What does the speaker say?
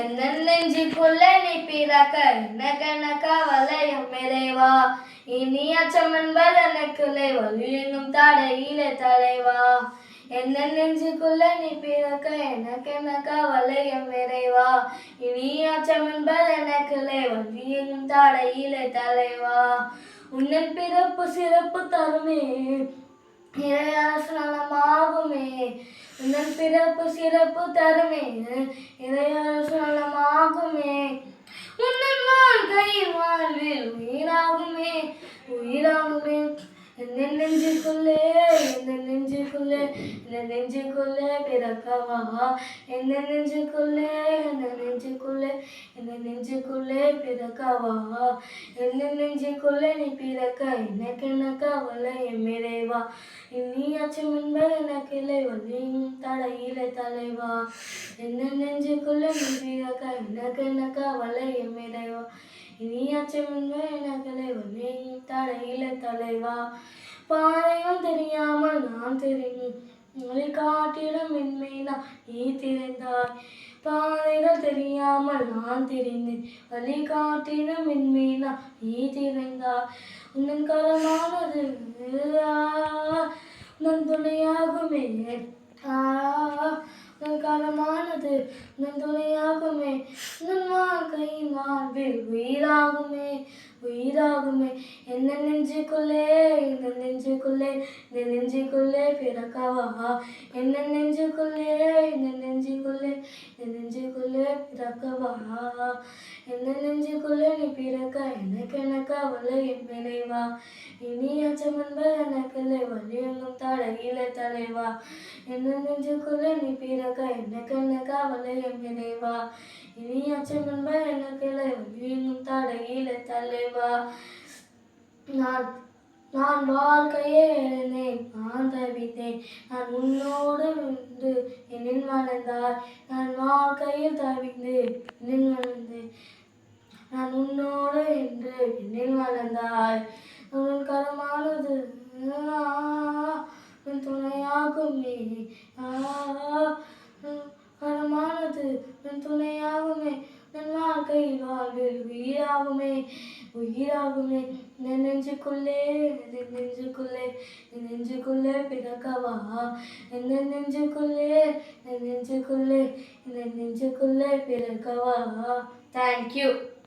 எந்த நெஞ்சுக்குள்ளே நீ பிறக்க எனக்கென கவலையும் இறைவா. இனி அச்சம் என்பது எனக்குள்ளே வலி என்னும் தடையிலே தலைவா. எந்த நெஞ்சுக்குள்ளே நீ பிறக்க எனக்கென கவலையும் இறைவா. இனி அச்சம் என்பது எனக்குள்ளே வலி என்னும் தடையிலே தலைவா. உன்னன் பிறப்பு சிறப்பு தருமே இறையரசு நலமாகுமே. உன்னன் பிறப்பு சிறப்பு தருமே இறையரசு நலமாகுமே. உன்னன் வாழ்க்கை வாழ்வில் உயிராகுமே உயிராகுமே. எந்த நெஞ்சுக்குள்ளே எந்த நெஞ்சுக்குள்ளே எந்த நெஞ்சுக்குள்ளே பிறக்கவா. எந்த நெஞ்சுக்குள்ளே எந்த நெஞ்சுக்குள்ளே எந்த நெஞ்சுக்குள்ளே பிறக்கவா. எந்த நெஞ்சுக்குள்ளே நீ பிறக்க எனக்கென கவலை இறைவா. இனி அச்சம் என்பது எனக்கில்லை வலியும் தடையிலே தலைவா. எந்த நெஞ்சுக்குள்ளே நீ பிறக்க எனக்கென கவலை இறைவா. இனி அச்சம் என்பது எனக்கில்லை வலியும் தடையிலே தலைவா. பாதைகள் தெரியாமல் நான் தெரிந்தேன் வழி காட்டிடும் மென்மைனா நீ திறந்தாய். பாதைகள் தெரியாமல் நான் தெரிந்தேன் வழி காட்டிடும் மென்மைனா நீ திறந்தாய். உன்னன் கரமானது உன்னன் துணையாகுமே. உன் கரமானது உன்னன் துணையாகுமே. உன் வாழ்க்கையின் வாழ்வில் உயிராகுமே உயிராகுமே. எந்த நெஞ்சுக்குள்ளே இந்த நெஞ்சுக்குள்ளே இந்த நெஞ்சுக்குள்ளே பிறக்கவா. எந்த நெஞ்சுக்குள்ளே இந்த நெஞ்சுக்குள்ளே இந்த நெஞ்சுக்குள்ளே பிறக்கவா. எந்த நெஞ்சுக்குள்ளே நீ பிறக்க எனக்கென கவலை இறைவா. இனி அச்சம் என்பது எனக்கில்லை வலி என்னும் தடையிலே தலைவா. எந்த நெஞ்சுக்குள்ளே நீ பிறக்க எனக்கென கவலை இறைவா. இனி அச்சம் என்பது எனக்கில்லை வலி என்னும் தடையிலே தலைவா. நான் வாழ்க்கையே இழந்தேன் நான் தவித்தேன் நான் உன்னோடு வந்து என்னில் மலர்ந்தாய். நான் வாழ்க்கையில் தவித்து என்னில் மலர்ந்தேன் நான் உன்னோடு என்று என்னில் மலர்ந்தாய். உன் கரமானது உன் துணையாகுமே. கரமானது உன் துணையாகுமே. என் வாழ்க்கை வாழ்வில் உயிராகுமே உயிராகுமே. என் நெஞ்சுக்குள்ளே என் நெஞ்சுக்குள்ளே என் நெஞ்சுக்குள்ளே பிறக்கவா. எந்த நெஞ்சுக்குள்ளே என் நெஞ்சுக்குள்ளே என் நெஞ்சுக்குள்ளே பிறக்கவா. தேங்க்யூ.